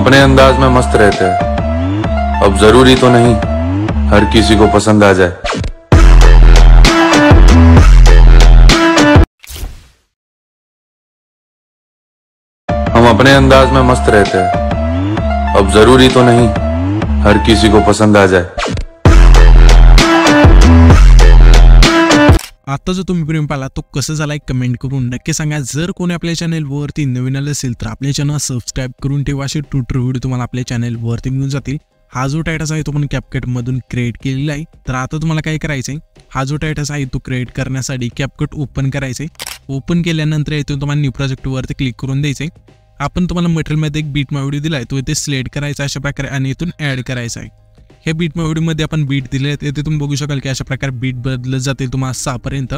अपने अंदाज में मस्त रहते हैं, अब जरूरी तो नहीं हर किसी को पसंद आ जाए। हम अपने अंदाज में मस्त रहते हैं, अब जरूरी तो नहीं हर किसी को पसंद आ जाए। आता जो तुम्ही प्रेम पाहिला तो कसं झाला एक कमेंट करून नक्की सांगा। जर कोणी आपल्या चॅनलवरती नवीन आले असेल तर आपल्या चॅनल सबस्क्राइब करून ठेवा, असे ट्यूटर व्हिडिओ तुम्हाला आपल्या चॅनलवरती मिळून जातील। हा जो टायटस आहे तो पण कॅपकट मधून क्रिएट केलेला आहे। तर आता तुम्हाला काय करायचंय, हा जो टायटस आहे तो क्रिएट करण्यासाठी कॅपकट ओपन करायचंय। ओपन केल्यानंतर इथून तुम्हाला न्यू प्रोजेक्ट वरती क्लिक करून द्यायचंय। आपण तुम्हाला मटेरियल मध्ये एक बीट व्हिडिओ दिलाय तो इथे सिलेक्ट करायचा अशा प्रकारे आणि इथून ऍड करायचा आहे। हे बीट व्हिडिओ मध्ये आपण बीट दिले आहेत, इथे तुम्ही बघू शकाल की अशा प्रकारे बीट बदलत जातील तुम्हाला 6 पर्यंत।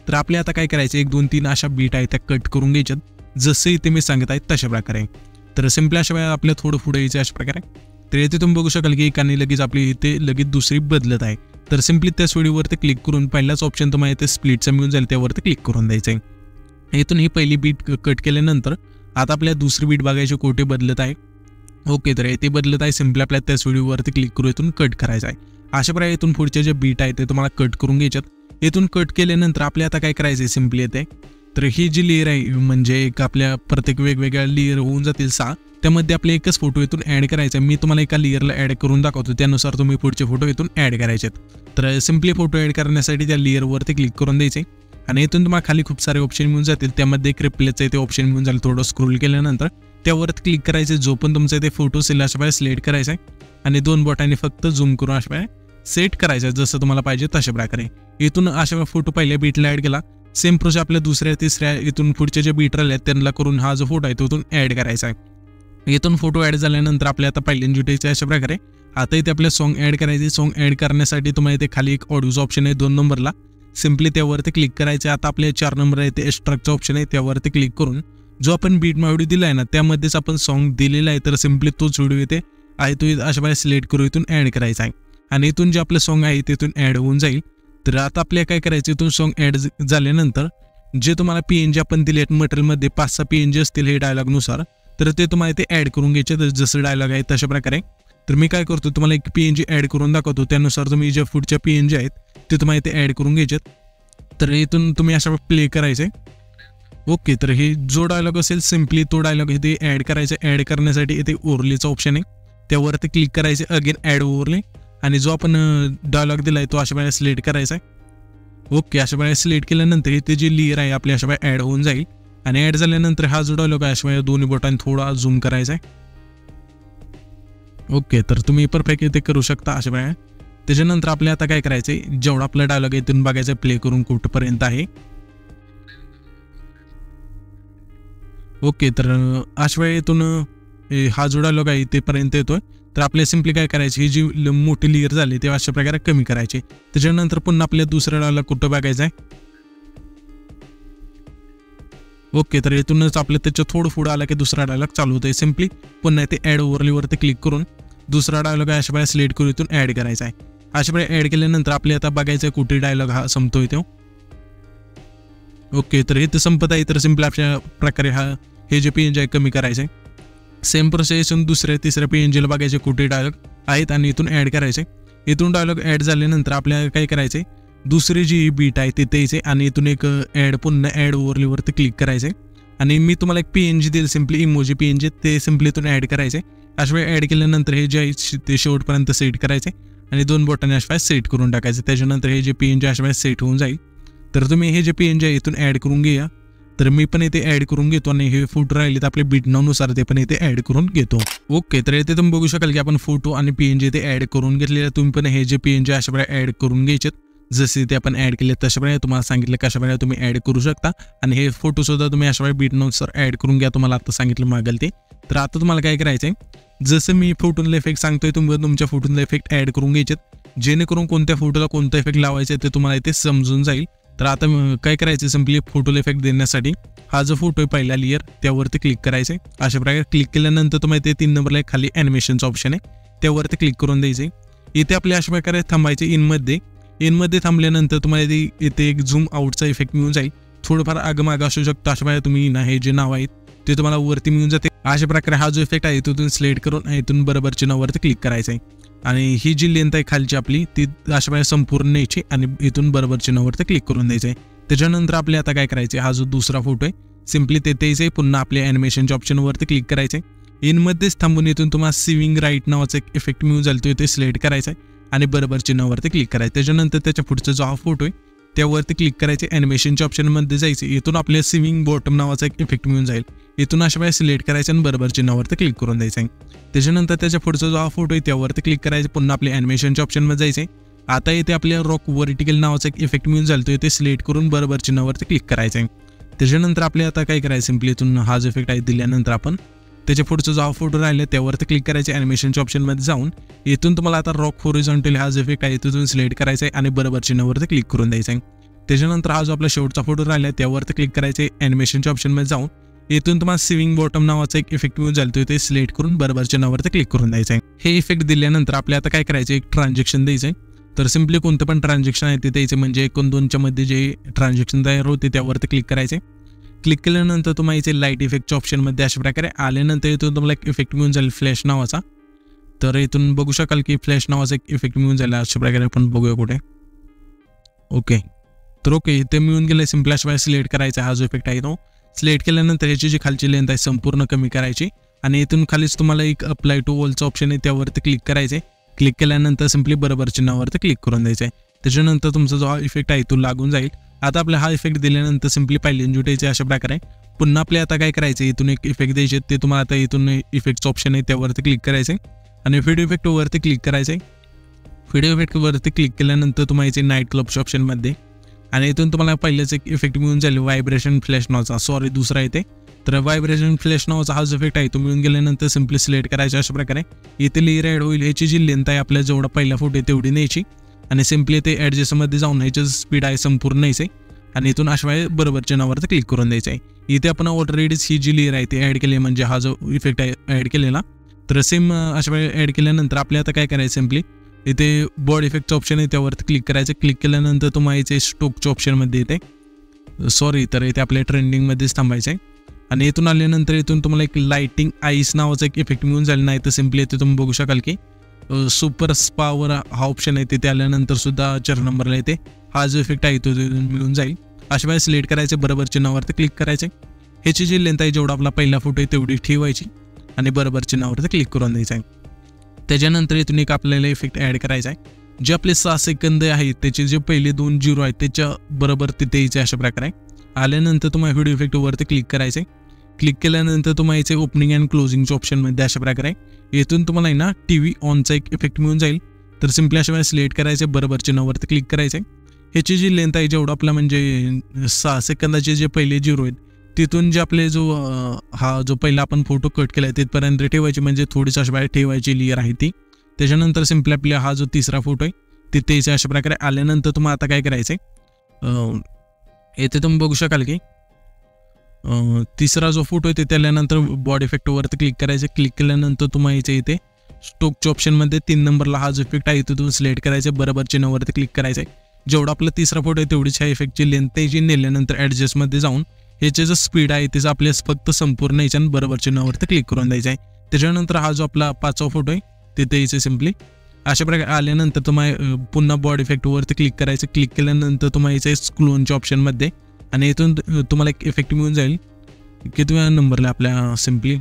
तर आपल्या आता काय करायचं, 1 2 3 अशा बीट आहेत त्या कट करून घ्यायच्यात जसे इथे मी सांगत आहे तशा प्रकारे। तर सिंपली अशा वेळेला आपल्या थोडं पुढे यायचं अशा प्रकारे। तर इथे तुम्ही बघू शकाल की एकाने लगेच आपली इथे लगेच दुसरी बदलत आहे। तर सिंपली त्या व्हिडिओवरती क्लिक करून पहिलाच ऑप्शन तुम्हाला इथे स्प्लिटचा मिळून जाईल त्यावरती क्लिक करून द्यायचं आहे। इथून ही पहिली बीट कट केल्यानंतर आता आपल्या दुसरी बीट बघायची कोठे बदलत आहे। ओके, तर इथे बदलत आहे, सिंपली आपल्या त्या व्हिडिओवरती क्लिक करून इथून कट करायचं आहे। अशा प्रकारे इथून पुढचे जे बीट आहे ते तुम्हाला कट करून घ्यायच्यात। इथून कट केल्यानंतर आपल्या आता काय करायचं सिंपली येते, तर ही जी लेयर आहे म्हणजे एक आपल्या प्रत्येक वेगवेगळ्या लेयर होऊन जातील 6, त्यामध्ये आपले एकच फोटो इथून ऍड करायचा। मी तुम्हाला एका लेयरला ऍड करून दाखवतो, त्यानुसार तुम्ही पुढचे फोटो इथून ऍड करायचे। तर सिंपली फोटो ऍड करण्यासाठी त्या लेयरवरती क्लिक करून द्यायचे आणि इथून तुम्हाला खाली खूप सारे ऑप्शन मिळून जातील, त्यामध्ये एक रिप्लेचं इथे ऑप्शन मिळून जाईल। थोडं स्क्रोल केल्यानंतर त्यावरती क्लिक करायचे, जो पण तुमचा इथे फोटो असेल अशा प्रकारे सिलेक्ट करायचा आणि 2 बोटांनी फक्त झूम करून अशा प्रकारे सेट करायचा जसं तुम्हाला पाहिजे तशा प्रकारे। इथून अशा फोटो पहिल्या बीटला ऍड केला, सेम प्रोसेस आपल्या दुसऱ्या तिसऱ्या इथून पुढचे जे बीट राहिले त्यांना करून हा जो फोटो आहे तो इथून ऍड करायचा आहे। इथून फोटो ऍड झाल्यानंतर आपल्या आता पहिल्यांदा जुटायचे अशा प्रकारे। आता इथे आपल्या सॉन्ग ऍड करायचे, सॉन्ग ऍड करण्यासाठी तुम्हाला इथे खाली एक ऑडिओचा ऑप्शन आहे 2 नंबरला, सिंपली त्यावरती क्लिक करायचे। आता आपल्या 4 नंबर आहे ते एक्स्ट्रॅक्टचा ऑप्शन आहे, त्यावरती क्लिक करून जो आपण बीट व्हिडिओ दिला आहे ना त्यामध्येच आपण सॉन्ग दिलेला आहे, तर सिंपली तोच व्हिडिओ इथे आहे तो अशा प्रकारे सिलेक्ट करून इथून ऍड करायचा आहे आणि इथून जे आपलं सॉन्ग आहे तिथून ऍड होऊन जाईल। तर आता आपल्याला काय करायचं, इथून सॉन्ग ऍड झाल्यानंतर जे तुम्हाला PNG आपण दिले आहेत मटेरियलमध्ये 5-6 PNG असतील हे डायलॉगनुसार, तर ते तुम्हाला इथे ऍड करून घ्यायचे जसं डायलॉग आहे तशा प्रकारे। तर मी काय करतो, तुम्हाला एक PNG ऍड करून दाखवतो, त्यानुसार तुम्ही जे पुढच्या PNG आहेत ते तुम्हाला इथे ऍड करून घ्यायचे। तर इथून तुम्ही अशा प्ले करायचे। ओके, तर हे जो डायलॉग असेल सिंपली तो डायलॉग इथे ऍड करायचा। ऍड करण्यासाठी इथे ओव्हरलेचा ऑप्शन आहे, त्यावरती क्लिक करायचे, अगेन ऍड ओव्हरले आणि जो आपण डायलॉग दिलाय तो अशा प्रकारे सिलेक्ट करायचा आहे। ओके, अशा प्रकारे सिलेक्ट केल्यानंतर इथे जी लेयर आहे आपली अशा प्रकारे ऍड होऊन जाईल आणि ऍड झाल्यानंतर हा जो डायलॉग आहे अशा प्रकारे दोन्ही बोटांनी थोडा झूम करायचा आहे। ओके, तर तुम्ही परफेक्ट इथे करू शकता अशा प्रकारे। त्याच्यानंतर आपल्याला आता काय करायचंय, जेवढा आपला डायलॉग आहे इथून बघायचं प्ले करून कुठपर्यंत आहे। ओके, तर अशा वेळी इथून हा जो डायलॉग आहे तेपर्यंत येतोय। तर आपल्याला सिंपली काय करायची, ही जी मोठी लेयर झाली ते अशा प्रकारे कमी करायची। त्याच्यानंतर पुन्हा आपल्या दुसऱ्या डायलॉग कुठं बघायचं आहे। ओके, तर इथूनच आपलं त्याच्या थोडं पुढं आला की दुसरा डायलॉग चालू होतोय। सिंपली पुन्हा इथे ऍड ओव्हरलेवरती क्लिक करून दुसरा डायलॉग आहे अशा प्रकारे सिलेक्ट करून इथून ऍड करायचा आहे। अशा प्रकारे ऍड केल्यानंतर आपल्याला आता बघायचं कुठे डायलॉग हा संपतोय तो। ओके, तर इथे संपत आहे, तर सिंपली अशा प्रकारे हे जे PNG आहे कमी करायचे। सेम प्रोसेस दुसऱ्या तिसऱ्या PNGला बघायचे कुठे डायलॉग आहेत आणि इथून ऍड करायचे। इथून डायलॉग ऍड झाल्यानंतर आपल्याला काय करायचे, दुसरी जी बीट आहे तिथे यायचे आणि इथून एक पुन्हा ऍड ओव्हरलेवरती क्लिक करायचे आणि मी तुम्हाला एक PNG देईल सिंपली इमोजी PNG, ते सिंपली इथून ऍड करायचे। अशा वेळी ऍड केल्यानंतर हे जे आहे ते शेवटपर्यंत सेट करायचे आणि 2 बोटांनी अशा वेळी सेट करून टाकायचे। त्याच्यानंतर हे जे PNG अशा वेळी सेट होऊन जाईल। तर तुम्ही हे जे PNG आहे इथून ऍड करून घ्या। तर मी पण इथे ऍड करून घेतो आणि हे फोटो राहिले तर आपले बीट नावानुसार ते पण इथे ऍड करून घेतो। ओके, तर इथे तुम्ही बघू शकाल की आपण फोटो आणि PNG इथे ऍड करून घेतलेले। तुम्ही पण हे जे PNG अशा प्रकारे ऍड करून घ्यायचे, जसे ते आपण ऍड केले तशा प्रकारे तुम्हाला सांगितलं कशा प्रकारे तुम्ही ऍड करू शकता आणि हे फोटो सुद्धा तुम्ही अशा प्रकारे बीट नावानुसार ऍड करून घ्या, तुम्हाला आता सांगितलं मागेल ते। तर आता तुम्हाला काय करायचंय, जसं मी फोटोला इफेक्ट सांगतोय तुम्ही तुमच्या फोटोला इफेक्ट ऍड करून घ्यायचे, जेणेकरून कोणत्या फोटोला कोणता इफेक्ट लावायचा ते तुम्हाला इथे समजून जाईल। तर आता काय करायचं, सिंपली फोटोला इफेक्ट देण्यासाठी हा जो फोटो आहे पहिला लेयर त्यावरती क्लिक करायचे। अशा प्रकारे क्लिक केल्यानंतर तुम्हाला इथे 3 नंबरला खाली ॲनिमेशनचा ऑप्शन आहे, त्यावरती क्लिक करून द्यायचे। इथे आपले अशा प्रकारे थांबायचे इनमध्ये थांबल्यानंतर तुम्हाला इथे एक झूम आउटचा इफेक्ट मिळून जाईल। थोडंफार आगमाग असू शकतं, अशा प्रकारे तुम्ही ना हे जे नाव आहेत ते तुम्हाला वरती मिळून जाते। अशा प्रकारे हा जो इफेक्ट आहे तिथून सिलेक्ट करून इथून बरोबर चिन्हावरती क्लिक करायचं आहे आणि ही जी लेंथ आहे खालची आपली ती अशा प्रकारे संपूर्ण न्यायची आणि इथून बरोबर चिन्हावरती क्लिक करून द्यायचं आहे। त्याच्यानंतर आपले आता काय करायचे, हा जो दुसरा फोटो आहे सिम्पली ते द्यायचं, पुन्हा आपल्या ॲनिमेशनच्या ऑप्शनवरती क्लिक करायचं आहे। इनमध्येच थांबून इथून तुम्हाला सिविंग राईट नावाचा एक इफेक्ट मिळून जातो ते सिलेक्ट करायचं आहे आणि बरोबर चिन्हावरती क्लिक करायचं। त्याच्यानंतर त्याच्या पुढचा जो हा फोटो आहे त्यावरती क्लिक करायचे, ॲनिमेशनच्या ऑप्शनमध्ये जायचे, इथून आपल्या सिविंग बॉटम नावाचा एक इफेक्ट मिळून जाईल, इथून अशा वेळेस सिलेक्ट करायचं आणि बरोबर चिन्हावरती क्लिक करून द्यायचं आहे। त्याच्यानंतर त्याच्या पुढचा जो हा फोटो आहे त्यावरती क्लिक करायचं, पुन्हा आपल्या ॲनिमेशनच्या ऑप्शनमध्ये जायचे। आता इथे आपल्या रॉक व्हर्टिकल नावाचा एक इफेक्ट मिळून जातो ते सिलेक्ट करून बरोबर चिन्हावरती क्लिक करायचं आहे। त्याच्यानंतर आपले आता काय करायचं, सिम्पली इथून हा जो इफेक्ट आहे दिल्यानंतर आपण त्याच्या पुढचा जो हा फोटो राहिला त्यावरती क्लिक करायचे, ॲनिमेशनच्या ऑप्शनमध्ये जाऊन इथून तुम्हाला आता रॉक हॉरिझॉन्टल हा जो इफेक्ट आहे तिथून सिलेक्ट करायचा आहे आणि बरोबर चिन्हावरती क्लिक करून द्यायचं आहे। त्याच्यानंतर हा जो आपला शेवटचा फोटो राहिला त्यावरती क्लिक करायचे, ॲनिमेशनच्या ऑप्शनमध्ये जाऊन इथून तुम्हाला सिविंग बॉटम नावाचा एक इफेक्ट मिळून जातो ते सिलेक्ट करून बरोबर चिन्हावरती क्लिक करून द्यायचं आहे। हे इफेक्ट दिल्यानंतर आपल्या आता काय करायचं, एक ट्रान्झॅक्शन द्यायचं आहे। तर सिम्पली कोणतं पण ट्रान्झॅक्शन आहे ते द्यायचं, म्हणजे 1-2च्या मध्ये जे ट्रान्झॅक्शन तयार होते त्यावरती क्लिक करायचे। क्लिक केल्यानंतर तुम्हाला इथे लाईट इफेक्टच्या ऑप्शनमध्ये अशा प्रकारे आल्यानंतर इथून तुम्हाला एक इफेक्ट मिळून जाईल फ्लॅश नावाचा। तर इथून बघू शकाल की फ्लॅश नावाचा एक इफेक्ट मिळून जाईल, अशा प्रकारे आपण बघूया कुठे। ओके, तर ओके इथे मिळून गेले। सिम्पल अशा वेळेस सिलेक्ट करायचा हा जो इफेक्ट आहे तो सिलेक्ट केल्यानंतर याची जी खालची लेंथ आहे संपूर्ण कमी करायची आणि इथून खालीच तुम्हाला एक अप्लाय टू ऑलचं ऑप्शन आहे त्यावरती क्लिक करायचे। क्लिक केल्यानंतर सिम्पली बरोबर चिन्हावरती क्लिक करून द्यायचं आहे। त्याच्यानंतर तुमचा जो हा इफेक्ट आहे तो लागून जाईल। आता आपला हा इफेक्ट दिल्यानंतर सिम्पली पाहिले जुटायचे अशा प्रकारे। पुन्हा आपले आता काय करायचं, इथून एक इफेक्ट द्यायचे, ते तुम्हाला आता इथून इफेक्टचं ऑप्शन आहे त्यावरती क्लिक करायचे आणि व्हिडिओ इफेक्टवरती क्लिक करायचे। व्हिडिओ इफेक्टवरती क्लिक केल्यानंतर तुम्हाला इथे नाईट क्लबच्या ऑप्शनमध्ये आणि इथून तुम्हाला पहिलेच एक इफेक्ट मिळून जाईल व्हायब्रेशन फ्लॅश नावाचा, सॉरी दुसरा येते। तर व्हायब्रेशन फ्लॅश नावाचा हा जो इफेक्ट आहे तो मिळून गेल्यानंतर सिम्पली सिलेक्ट करायचा अशा प्रकारे। इथे लेअर ॲड होईल, ह्याची जी लेंथ आहे आपल्या जेवढा पहिला फोटो आहे तेवढी न्यायची आणि सिम्पली ते ॲडजस्टमध्ये जाऊन ह्याचं स्पीड आहे संपूर्ण न्यायचं आणि इथून अशा वेळेस बरोबर चिन्हावरती क्लिक करून द्यायचं आहे। इथे आपण ऑलरेडीच ही जी लेअर आहे ती ॲड केली, म्हणजे हा जो इफेक्ट आहे ॲड केलेला। तर सेम अशा वेळेस ॲड केल्यानंतर आपल्या आता काय करायचं, सिम्पली इथे बॉडी इफेक्टचं ऑप्शन आहे त्यावरती क्लिक करायचं। क्लिक केल्यानंतर तुम्हाला इथे स्टोकच्या ऑप्शनमध्ये येते, सॉरी तर इथे आपल्या ट्रेंडिंगमध्येच थांबायचं आहे आणि इथून आल्यानंतर इथून तुम्हाला एक लाइटिंग आईस नावाचा एक इफेक्ट मिळून जाईल, नाही तर सिम्पली इथे तुम्ही बघू शकाल की सुपर स्पावर हा ऑप्शन आहे तिथे आल्यानंतर सुद्धा 4 नंबरला येते हा जो इफेक्ट आहे तो मिळून जाईल। अशा वेळेस सिलेक्ट करायचे, बरोबर चिन्हावरती क्लिक करायचे, ह्याची जी लेंथ आहे जेवढा आपला पहिला फोटो आहे तेवढी ठेवायची आणि बरोबर चिन्हावरती क्लिक करून द्यायचं आहे। त्याच्यानंतर इथून एक आपल्याला इफेक्ट ॲड करायचा आहे, जे आपले 6 सेकंद आहेत त्याचे जे पहिले 2 0 आहेत त्याच्या बरोबर तिथे यायचे अशा प्रकारे। आल्यानंतर तुम्हाला व्हिडिओ इफेक्टवरती क्लिक करायचे। क्लिक केल्यानंतर तुम्हाला इथे ओपनिंग अँड क्लोजिंगच्या ऑप्शनमध्ये अशा प्रकारे इथून तुम्हाला ना TV ऑनचा एक इफेक्ट मिळून जाईल। तर सिम्पली अशा वेळेस सिलेक्ट करायचे, बरोबर चिन्हावरती क्लिक करायचे, ह्याची जी लेंथ आहे जेवढा आपला म्हणजे 6 सेकंदाचे जे पहिले 0 आहेत तिथून जे आपले जो हा जो पहिला आपण फोटो कट केला आहे तिथपर्यंत ठेवायची, म्हणजे थोडीशी अशा बाहेर ठेवायची लेअर आहे ती। त्याच्यानंतर सिम्पली आपला हा जो तिसरा फोटो आहे तिथे यायचा अशा प्रकारे। आल्यानंतर तुम्हाला आता काय करायचं आहे, येथे तुम्ही बघू शकाल की तिसरा जो फोटो आहे तिथे आल्यानंतर बॉडी इफेक्टवरती क्लिक करायचे। क्लिक केल्यानंतर तुम्हाला इथे स्टोकच्या ऑप्शनमध्ये 3 नंबरला हा जो इफेक्ट आहे तिथून सिलेक्ट करायचे, बरोबर चिन्हावरती क्लिक करायचं आहे। जेवढा आपला तिसरा फोटो आहे तेवढीच ह्या इफेक्टची लेंथ त्याची नेल्यानंतर ॲडजस्टमध्ये जाऊन ह्याचे जो स्पीड आहे त्याचं आपल्याला फक्त संपूर्ण याच्या बरोबर चिन्हावरती क्लिक करून द्यायचं आहे। त्याच्यानंतर हा जो आपला 5वा फोटो आहे तिथे यायचं सिम्पली अशा प्रकारे। आल्यानंतर तुम्हाला पुन्हा बॉडी इफेक्टवरती क्लिक करायचं। क्लिक केल्यानंतर तुम्हाला यायचं क्लोनच्या ऑप्शनमध्ये आणि इथून तुम्हाला एक इफेक्ट मिळून जाईल, कितव्या नंबरला आपल्या सिम्पली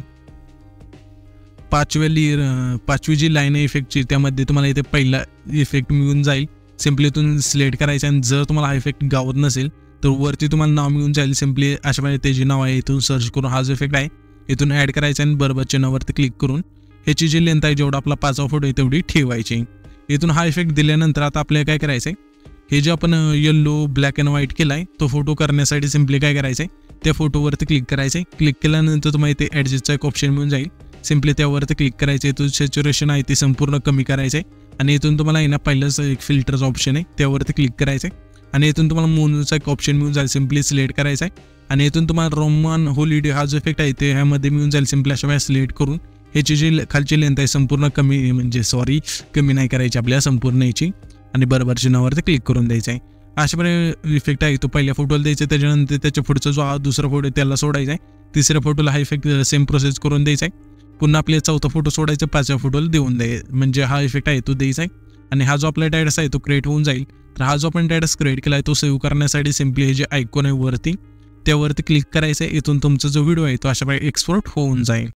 5वी जी लाईन आहे इफेक्टची त्यामध्ये तुम्हाला इथे पहिला इफेक्ट मिळून जाईल। सिम्पली इथून सिलेक्ट करायचं आणि जर तुम्हाला हा इफेक्ट गावत नसेल तर वरती तुम्हाला नाव मिळून जाईल, सिम्पली अशा प्रकारे त्याचे नाव आहे इथून सर्च करून हा जो इफेक्ट आहे इथून ॲड करायचा आणि बरोबर चिन्हावरती क्लिक करून ह्याची जी लेंथ आहे जेवढा आपला 5वा फोटो आहे तेवढी ठेवायची। इथून हा इफेक्ट दिल्यानंतर आता आपल्याला काय करायचं आहे, हे जे आपण येल्लो ब्लॅक अँड व्हाईट केला आहे तो फोटो करण्यासाठी सिम्पली काय करायचं आहे, त्या फोटोवरती क्लिक करायचं आहे। क्लिक केल्यानंतर तुम्हाला इथे ॲडजस्टचा एक ऑप्शन मिळून जाईल, सिम्पली त्यावरती क्लिक करायचं आहे। इथून सॅच्युरेशन आहे ते संपूर्ण कमी करायचं आहे आणि इथून तुम्हाला आहे ना पहिलंच एक फिल्टरचा ऑप्शन आहे त्यावरती क्लिक करायचं आहे आणि इथून तुम्हाला मोनोचा एक ऑप्शन मिळून जाईल, सिम्पली सिलेक्ट करायचा आहे आणि इथून तुम्हाला रोमन हॉलिडे हा जो इफेक्ट आहे ते ह्यामध्ये मिळून जाईल। सिम्पली अशा वेळेस सिलेक्ट करून ह्याची जी खालची लेंथ आहे संपूर्ण कमी, म्हणजे कमी नाही करायची आपल्या संपूर्ण याची आणि बरोबर चिन्हावरती क्लिक करून द्यायचं आहे। अशाप्रकारे इफेक्ट आहे तो पहिल्या फोटोला द्यायचा, त्याच्यानंतर त्याच्या पुढचा जो हा दुसरा फोटो त्याला सोडायचा आहे, तिसऱ्या फोटोला हा इफेक्ट सेम प्रोसेस करून द्यायचा आहे, पुन्हा आपल्या चौथा फोटो सोडायचा, पाचव्या फोटोला देऊन द्यायचा, म्हणजे हा इफेक्ट आहे तो द्यायचा आहे. आणि हा जो आपला टायटस आहे तो क्रिएट होऊन जाईल. तर हा जो आपण टायटस क्रिएट केला आहे तो सेव्ह करण्यासाठी सिम्पली हे जे आयकॉन आहे वरती त्यावरती क्लिक करायचं आहे. इथून तुमचा जो व्हिडिओ आहे तो अशा प्रकारे एक्सपोर्ट होऊन जाईल.